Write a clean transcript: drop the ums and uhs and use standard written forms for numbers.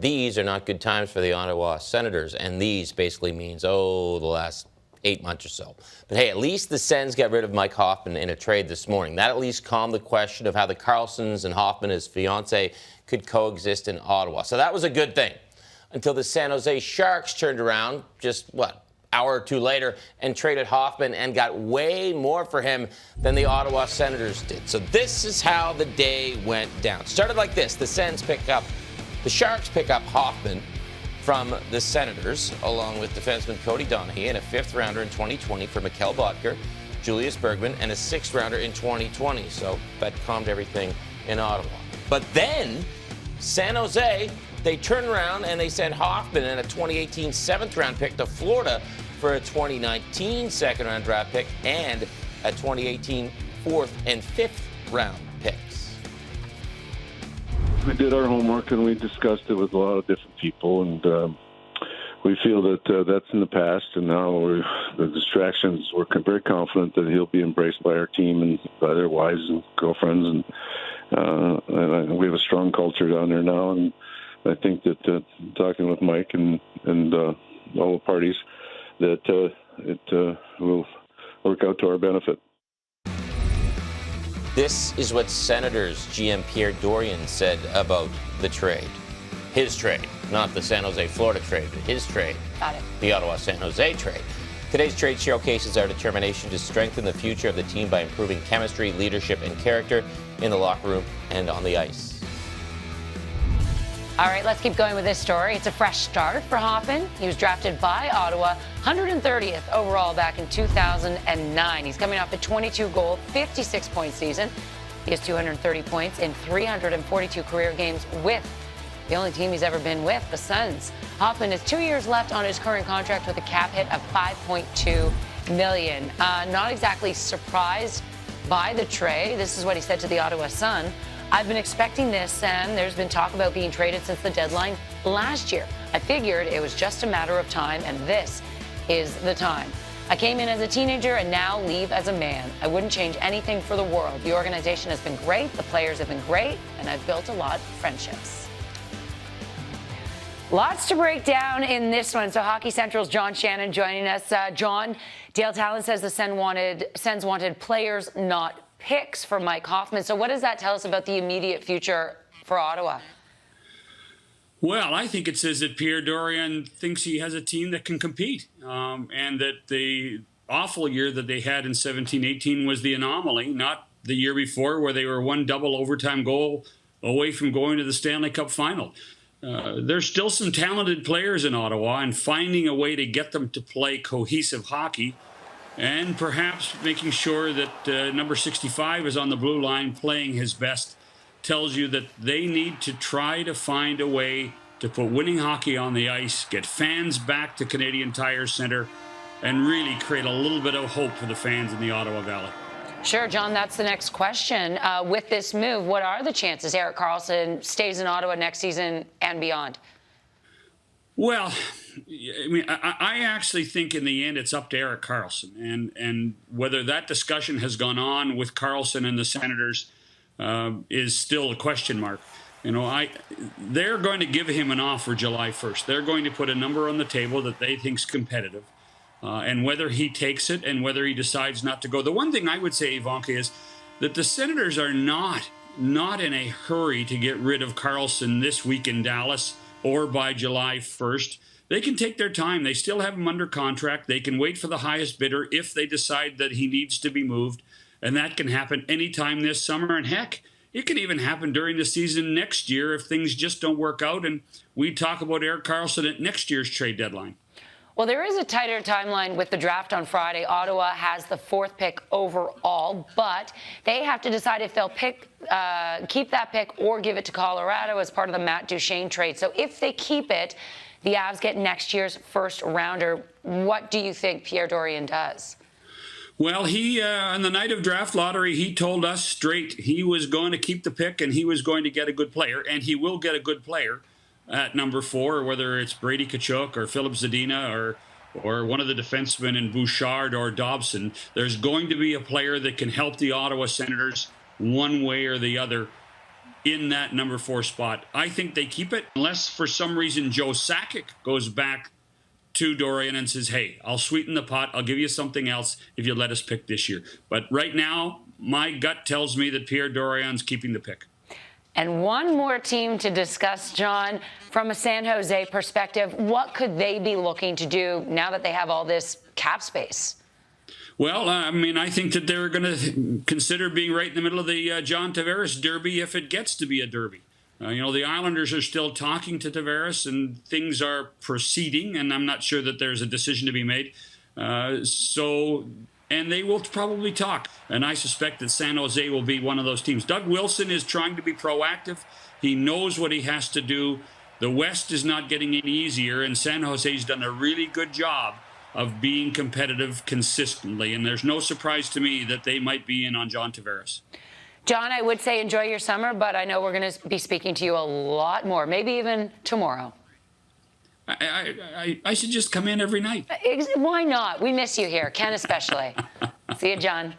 these are not good times for the Ottawa Senators, and these basically means, the last 8 months or so. But hey, at least the Sens got rid of Mike Hoffman in a trade this morning. That at least calmed the question of how the Karlssons and Hoffman, his fiance, could coexist in Ottawa. So that was a good thing. Until the San Jose Sharks turned around just, hour or two later and traded Hoffman and got way more for him than the Ottawa Senators did. So this is how the day went down. Started like this. The Sharks pick up Hoffman from the Senators, along with defenseman Cody Donaghy, and a fifth-rounder in 2020 for Mikkel Boedker, Julius Bergman, and a sixth-rounder in 2020. So that calmed everything in Ottawa. But then San Jose, they turned around and they sent Hoffman and a 2018 seventh-round pick to Florida for a 2019 second-round draft pick and a 2018 fourth and fifth-round picks. We did our homework and we discussed it with a lot of different people, and we feel that that's in the past, and now the distractions. We're very confident that he'll be embraced by our team and by their wives and girlfriends, and we have a strong culture down there now, and I think that talking with Mike and all the parties, that it will work out to our benefit. This is what Senators GM Pierre Dorion said about the trade. His trade, not the San Jose, Florida trade, but his trade. Got it. The Ottawa San Jose trade. Today's trade showcases our determination to strengthen the future of the team by improving chemistry, leadership, and character in the locker room and on the ice. All right, let's keep going with this story. It's a fresh start for Hoffman. He was drafted by Ottawa 130th overall back in 2009. He's coming off a 22-goal, 56-point season. He has 230 points in 342 career games with the only team he's ever been with, the Sens. Hoffman has 2 years left on his current contract with a cap hit of $5.2 million. Not exactly surprised by the trade. This is what he said to the Ottawa Sun. I've been expecting this, and there's been talk about being traded since the deadline last year. I figured it was just a matter of time, and this is the time. I came in as a teenager and now leave as a man. I wouldn't change anything for the world. The organization has been great, the players have been great, and I've built a lot of friendships. Lots to break down in this one. So Hockey Central's John Shannon joining us. John, Dale Talon says the Sens wanted players, not picks for Mike Hoffman. So what does that tell us about the immediate future for Ottawa? Well, I think it says that Pierre Dorion thinks he has a team that can compete, and that the awful year that they had in 17-18 was the anomaly, not the year before where they were one double overtime goal away from going to the Stanley Cup final. There's still some talented players in Ottawa, and finding a way to get them to play cohesive hockey and perhaps making sure that number 65 is on the blue line playing his best tells you that they need to try to find a way to put winning hockey on the ice, get fans back to Canadian Tire Centre, and really create a little bit of hope for the fans in the Ottawa Valley. Sure, John, that's the next question. With this move, what are the chances Erik Karlsson stays in Ottawa next season and beyond? Well, I mean, I actually think in the end it's up to Erik Karlsson, and whether that discussion has gone on with Karlsson and the Senators is still a question mark. You know, they're going to give him an offer July 1st. They're going to put a number on the table that they think's competitive, and whether he takes it and whether he decides not to go. The one thing I would say, Ivanka, is that the Senators are not in a hurry to get rid of Karlsson this week in Dallas or by July 1st. They can take their time. They still have him under contract. They can wait for the highest bidder if they decide that he needs to be moved. And that can happen anytime this summer. And heck, it can even happen during the season next year if things just don't work out. And we talk about Erik Karlsson at next year's trade deadline. Well, there is a tighter timeline with the draft on Friday. Ottawa has the 4th pick overall, but they have to decide if they'll keep that pick or give it to Colorado as part of the Matt Duchene trade. So if they keep it, the Avs get next year's first rounder. What do you think Pierre Dorion does? Well, he on the night of draft lottery, he told us straight he was going to keep the pick and he was going to get a good player, and he will get a good player at number 4, whether it's Brady Tkachuk or Philip Zadina or one of the defensemen in Bouchard or Dobson. There's going to be a player that can help the Ottawa Senators one way or the other in that number 4 spot. I think they keep it unless for some reason Joe Sakic goes back to Dorion and says, hey, I'll sweeten the pot. I'll give you something else if you let us pick this year. But right now, my gut tells me that Pierre Dorion's keeping the pick. And one more team to discuss, John, from a San Jose perspective. What could they be looking to do now that they have all this cap space? Well, I mean, I think that they're going to consider being right in the middle of the John Tavares derby if it gets to be a derby. The Islanders are still talking to Tavares, and things are proceeding, and I'm not sure that there's a decision to be made. And they will probably talk, and I suspect that San Jose will be one of those teams. Doug Wilson is trying to be proactive. He knows what he has to do. The West is not getting any easier, and San Jose's done a really good job of being competitive consistently, and there's no surprise to me that they might be in on John Tavares. John, I would say enjoy your summer, but I know we're going to be speaking to you a lot more, maybe even tomorrow. I should just come in every night. Why not? We miss you here, Ken especially. See you, John.